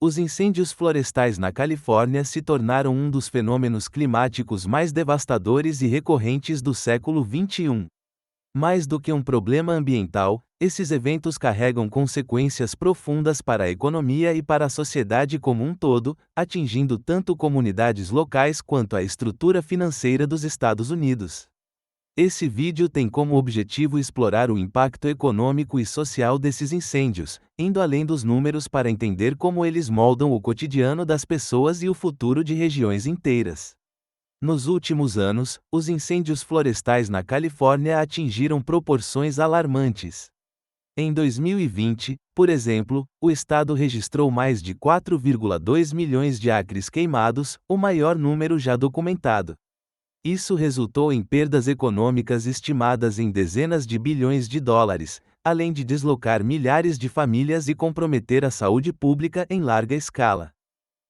Os incêndios florestais na Califórnia se tornaram um dos fenômenos climáticos mais devastadores e recorrentes do século XXI. Mais do que um problema ambiental, esses eventos carregam consequências profundas para a economia e para a sociedade como um todo, atingindo tanto comunidades locais quanto a estrutura financeira dos Estados Unidos. Esse vídeo tem como objetivo explorar o impacto econômico e social desses incêndios, indo além dos números para entender como eles moldam o cotidiano das pessoas e o futuro de regiões inteiras. Nos últimos anos, os incêndios florestais na Califórnia atingiram proporções alarmantes. Em 2020, por exemplo, o estado registrou mais de 4,2 milhões de acres queimados, o maior número já documentado. Isso resultou em perdas econômicas estimadas em dezenas de bilhões de dólares, além de deslocar milhares de famílias e comprometer a saúde pública em larga escala.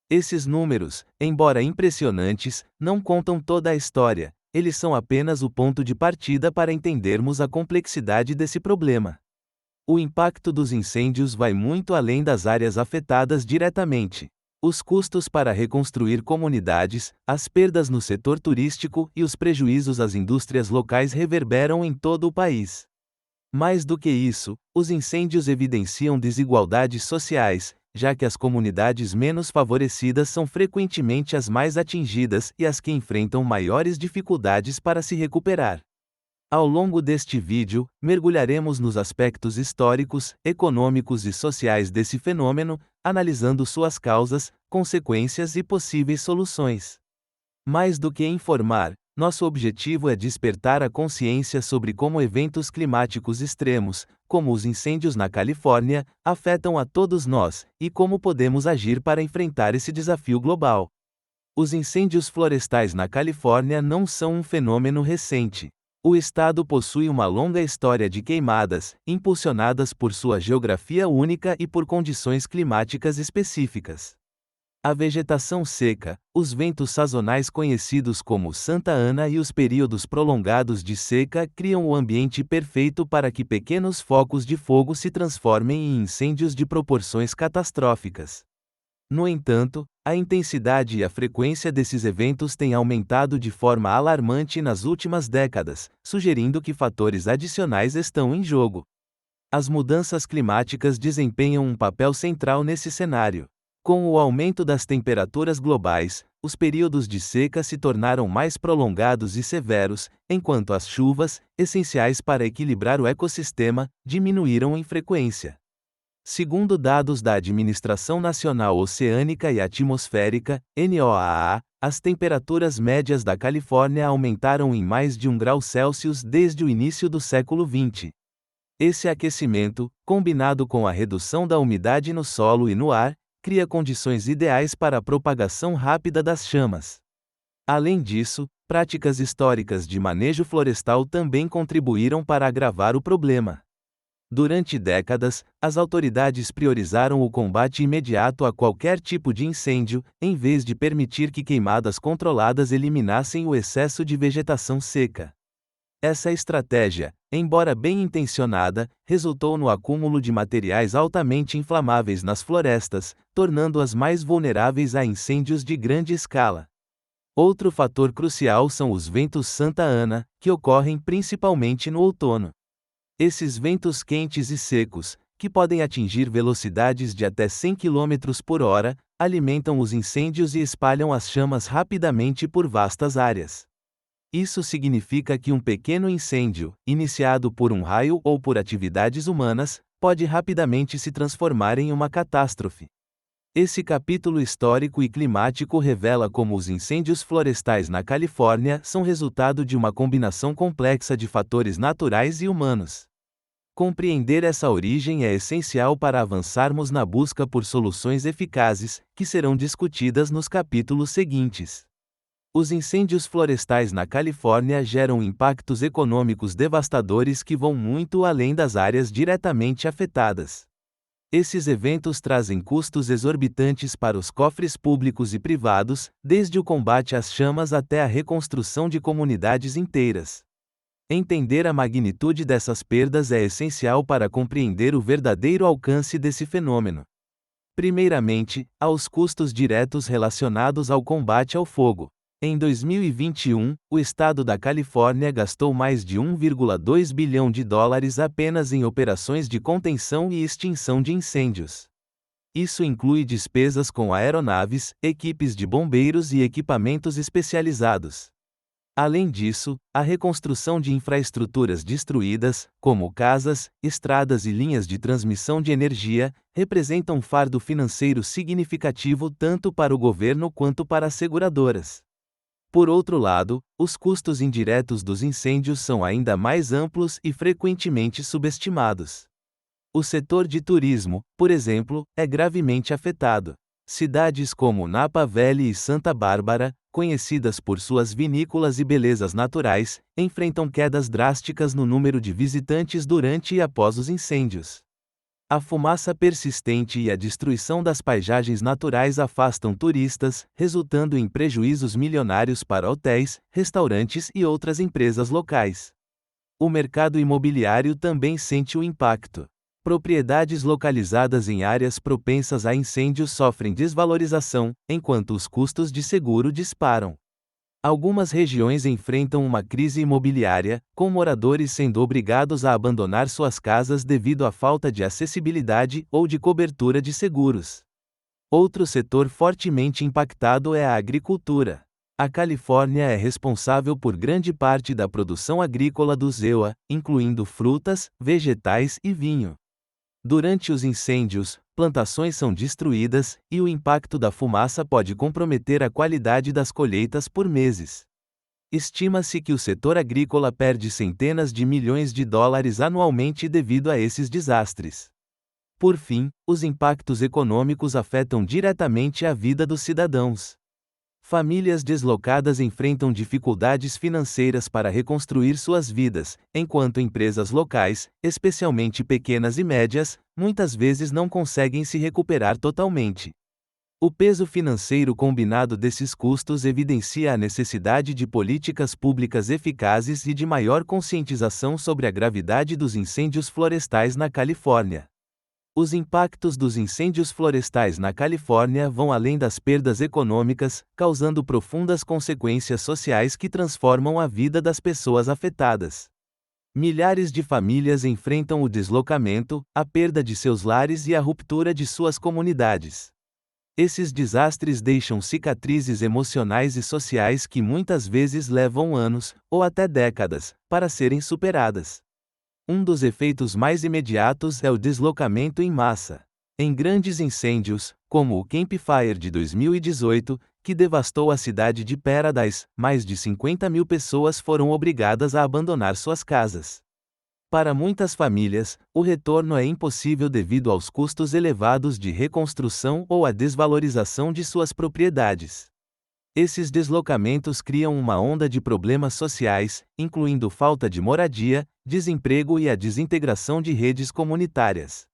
Esses números, embora impressionantes, não contam toda a história, eles são apenas o ponto de partida para entendermos a complexidade desse problema. O impacto dos incêndios vai muito além das áreas afetadas diretamente. Os custos para reconstruir comunidades, as perdas no setor turístico e os prejuízos às indústrias locais reverberam em todo o país. Mais do que isso, os incêndios evidenciam desigualdades sociais, já que as comunidades menos favorecidas são frequentemente as mais atingidas e as que enfrentam maiores dificuldades para se recuperar. Ao longo deste vídeo, mergulharemos nos aspectos históricos, econômicos e sociais desse fenômeno, analisando suas causas, consequências e possíveis soluções. Mais do que informar, nosso objetivo é despertar a consciência sobre como eventos climáticos extremos, como os incêndios na Califórnia, afetam a todos nós, e como podemos agir para enfrentar esse desafio global. Os incêndios florestais na Califórnia não são um fenômeno recente. O estado possui uma longa história de queimadas, impulsionadas por sua geografia única e por condições climáticas específicas. A vegetação seca, os ventos sazonais conhecidos como Santa Ana e os períodos prolongados de seca criam o ambiente perfeito para que pequenos focos de fogo se transformem em incêndios de proporções catastróficas. No entanto, a intensidade e a frequência desses eventos têm aumentado de forma alarmante nas últimas décadas, sugerindo que fatores adicionais estão em jogo. As mudanças climáticas desempenham um papel central nesse cenário. Com o aumento das temperaturas globais, os períodos de seca se tornaram mais prolongados e severos, enquanto as chuvas, essenciais para equilibrar o ecossistema, diminuíram em frequência. Segundo dados da Administração Nacional Oceânica e Atmosférica, NOAA, as temperaturas médias da Califórnia aumentaram em mais de 1 grau Celsius desde o início do século XX. Esse aquecimento, combinado com a redução da umidade no solo e no ar, cria condições ideais para a propagação rápida das chamas. Além disso, práticas históricas de manejo florestal também contribuíram para agravar o problema. Durante décadas, as autoridades priorizaram o combate imediato a qualquer tipo de incêndio, em vez de permitir que queimadas controladas eliminassem o excesso de vegetação seca. Essa estratégia, embora bem intencionada, resultou no acúmulo de materiais altamente inflamáveis nas florestas, tornando-as mais vulneráveis a incêndios de grande escala. Outro fator crucial são os ventos Santa Ana, que ocorrem principalmente no outono. Esses ventos quentes e secos, que podem atingir velocidades de até 100 km por hora, alimentam os incêndios e espalham as chamas rapidamente por vastas áreas. Isso significa que um pequeno incêndio, iniciado por um raio ou por atividades humanas, pode rapidamente se transformar em uma catástrofe. Esse capítulo histórico e climático revela como os incêndios florestais na Califórnia são resultado de uma combinação complexa de fatores naturais e humanos. Compreender essa origem é essencial para avançarmos na busca por soluções eficazes, que serão discutidas nos capítulos seguintes. Os incêndios florestais na Califórnia geram impactos econômicos devastadores que vão muito além das áreas diretamente afetadas. Esses eventos trazem custos exorbitantes para os cofres públicos e privados, desde o combate às chamas até a reconstrução de comunidades inteiras. Entender a magnitude dessas perdas é essencial para compreender o verdadeiro alcance desse fenômeno. Primeiramente, aos custos diretos relacionados ao combate ao fogo. Em 2021, o estado da Califórnia gastou mais de 1,2 bilhão de dólares apenas em operações de contenção e extinção de incêndios. Isso inclui despesas com aeronaves, equipes de bombeiros e equipamentos especializados. Além disso, a reconstrução de infraestruturas destruídas, como casas, estradas e linhas de transmissão de energia, representa um fardo financeiro significativo tanto para o governo quanto para as seguradoras. Por outro lado, os custos indiretos dos incêndios são ainda mais amplos e frequentemente subestimados. O setor de turismo, por exemplo, é gravemente afetado. Cidades como Napa Valley e Santa Bárbara, conhecidas por suas vinícolas e belezas naturais, enfrentam quedas drásticas no número de visitantes durante e após os incêndios. A fumaça persistente e a destruição das paisagens naturais afastam turistas, resultando em prejuízos milionários para hotéis, restaurantes e outras empresas locais. O mercado imobiliário também sente o impacto. Propriedades localizadas em áreas propensas a incêndios sofrem desvalorização, enquanto os custos de seguro disparam. Algumas regiões enfrentam uma crise imobiliária, com moradores sendo obrigados a abandonar suas casas devido à falta de acessibilidade ou de cobertura de seguros. Outro setor fortemente impactado é a agricultura. A Califórnia é responsável por grande parte da produção agrícola do EUA, incluindo frutas, vegetais e vinho. Durante os incêndios, plantações são destruídas, e o impacto da fumaça pode comprometer a qualidade das colheitas por meses. Estima-se que o setor agrícola perde centenas de milhões de dólares anualmente devido a esses desastres. Por fim, os impactos econômicos afetam diretamente a vida dos cidadãos. Famílias deslocadas enfrentam dificuldades financeiras para reconstruir suas vidas, enquanto empresas locais, especialmente pequenas e médias, muitas vezes não conseguem se recuperar totalmente. O peso financeiro combinado desses custos evidencia a necessidade de políticas públicas eficazes e de maior conscientização sobre a gravidade dos incêndios florestais na Califórnia. Os impactos dos incêndios florestais na Califórnia vão além das perdas econômicas, causando profundas consequências sociais que transformam a vida das pessoas afetadas. Milhares de famílias enfrentam o deslocamento, a perda de seus lares e a ruptura de suas comunidades. Esses desastres deixam cicatrizes emocionais e sociais que muitas vezes levam anos, ou até décadas, para serem superadas. Um dos efeitos mais imediatos é o deslocamento em massa. Em grandes incêndios, como o Camp Fire de 2018, que devastou a cidade de Paradise, mais de 50 mil pessoas foram obrigadas a abandonar suas casas. Para muitas famílias, o retorno é impossível devido aos custos elevados de reconstrução ou à desvalorização de suas propriedades. Esses deslocamentos criam uma onda de problemas sociais, incluindo falta de moradia, desemprego e a desintegração de redes comunitárias.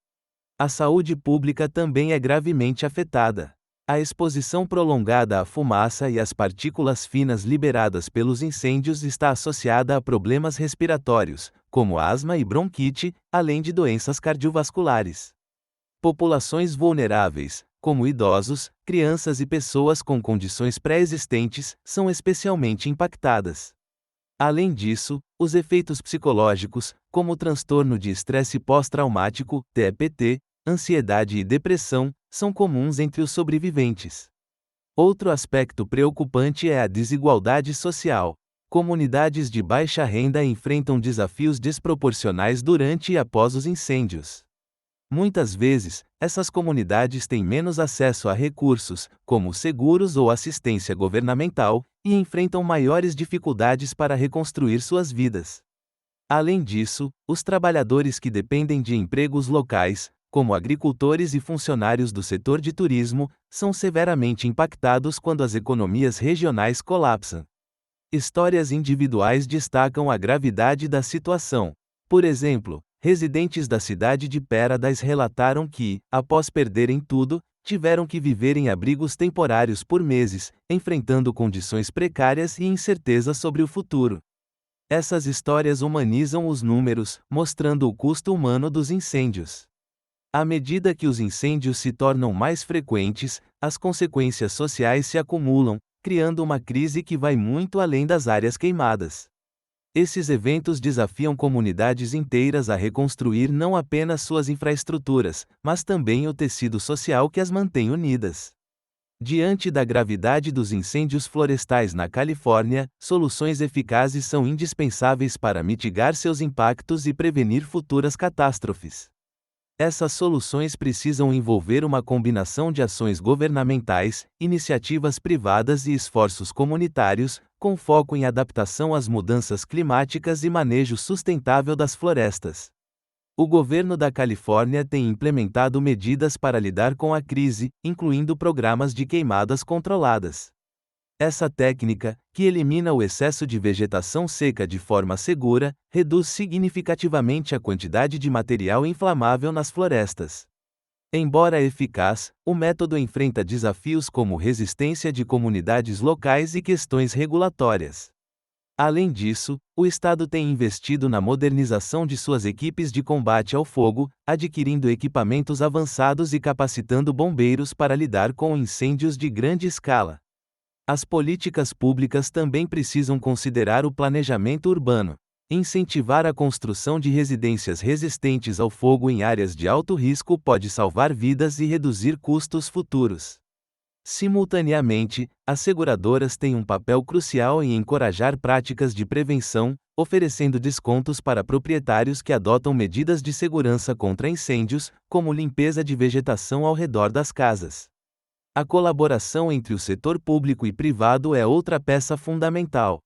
A saúde pública também é gravemente afetada. A exposição prolongada à fumaça e às partículas finas liberadas pelos incêndios está associada a problemas respiratórios, como asma e bronquite, além de doenças cardiovasculares. Populações vulneráveis, como idosos, crianças e pessoas com condições pré-existentes, são especialmente impactadas. Além disso, os efeitos psicológicos, como o transtorno de estresse pós-traumático, TEPT, ansiedade e depressão, são comuns entre os sobreviventes. Outro aspecto preocupante é a desigualdade social. Comunidades de baixa renda enfrentam desafios desproporcionais durante e após os incêndios. Muitas vezes, essas comunidades têm menos acesso a recursos, como seguros ou assistência governamental, e enfrentam maiores dificuldades para reconstruir suas vidas. Além disso, os trabalhadores que dependem de empregos locais, como agricultores e funcionários do setor de turismo, são severamente impactados quando as economias regionais colapsam. Histórias individuais destacam a gravidade da situação. Por exemplo, residentes da cidade de Paradise relataram que, após perderem tudo, tiveram que viver em abrigos temporários por meses, enfrentando condições precárias e incerteza sobre o futuro. Essas histórias humanizam os números, mostrando o custo humano dos incêndios. À medida que os incêndios se tornam mais frequentes, as consequências sociais se acumulam, criando uma crise que vai muito além das áreas queimadas. Esses eventos desafiam comunidades inteiras a reconstruir não apenas suas infraestruturas, mas também o tecido social que as mantém unidas. Diante da gravidade dos incêndios florestais na Califórnia, soluções eficazes são indispensáveis para mitigar seus impactos e prevenir futuras catástrofes. Essas soluções precisam envolver uma combinação de ações governamentais, iniciativas privadas e esforços comunitários, com foco em adaptação às mudanças climáticas e manejo sustentável das florestas. O governo da Califórnia tem implementado medidas para lidar com a crise, incluindo programas de queimadas controladas. Essa técnica, que elimina o excesso de vegetação seca de forma segura, reduz significativamente a quantidade de material inflamável nas florestas. Embora eficaz, o método enfrenta desafios como resistência de comunidades locais e questões regulatórias. Além disso, o Estado tem investido na modernização de suas equipes de combate ao fogo, adquirindo equipamentos avançados e capacitando bombeiros para lidar com incêndios de grande escala. As políticas públicas também precisam considerar o planejamento urbano. Incentivar a construção de residências resistentes ao fogo em áreas de alto risco pode salvar vidas e reduzir custos futuros. Simultaneamente, as seguradoras têm um papel crucial em encorajar práticas de prevenção, oferecendo descontos para proprietários que adotam medidas de segurança contra incêndios, como limpeza de vegetação ao redor das casas. A colaboração entre o setor público e privado é outra peça fundamental.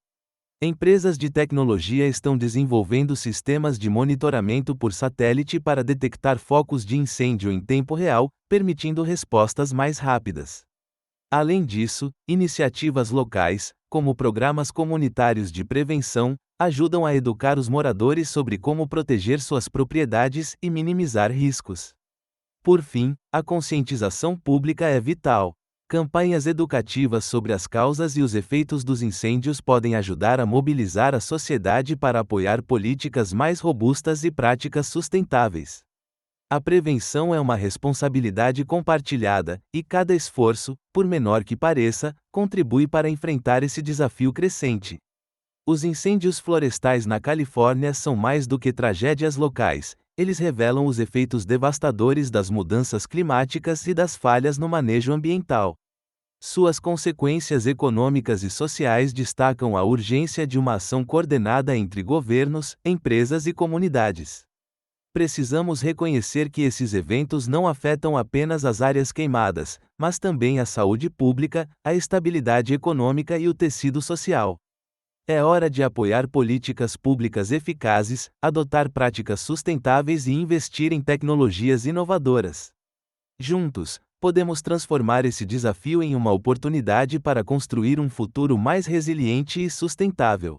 Empresas de tecnologia estão desenvolvendo sistemas de monitoramento por satélite para detectar focos de incêndio em tempo real, permitindo respostas mais rápidas. Além disso, iniciativas locais, como programas comunitários de prevenção, ajudam a educar os moradores sobre como proteger suas propriedades e minimizar riscos. Por fim, a conscientização pública é vital. Campanhas educativas sobre as causas e os efeitos dos incêndios podem ajudar a mobilizar a sociedade para apoiar políticas mais robustas e práticas sustentáveis. A prevenção é uma responsabilidade compartilhada, e cada esforço, por menor que pareça, contribui para enfrentar esse desafio crescente. Os incêndios florestais na Califórnia são mais do que tragédias locais. Eles revelam os efeitos devastadores das mudanças climáticas e das falhas no manejo ambiental. Suas consequências econômicas e sociais destacam a urgência de uma ação coordenada entre governos, empresas e comunidades. Precisamos reconhecer que esses eventos não afetam apenas as áreas queimadas, mas também a saúde pública, a estabilidade econômica e o tecido social. É hora de apoiar políticas públicas eficazes, adotar práticas sustentáveis e investir em tecnologias inovadoras. Juntos, podemos transformar esse desafio em uma oportunidade para construir um futuro mais resiliente e sustentável.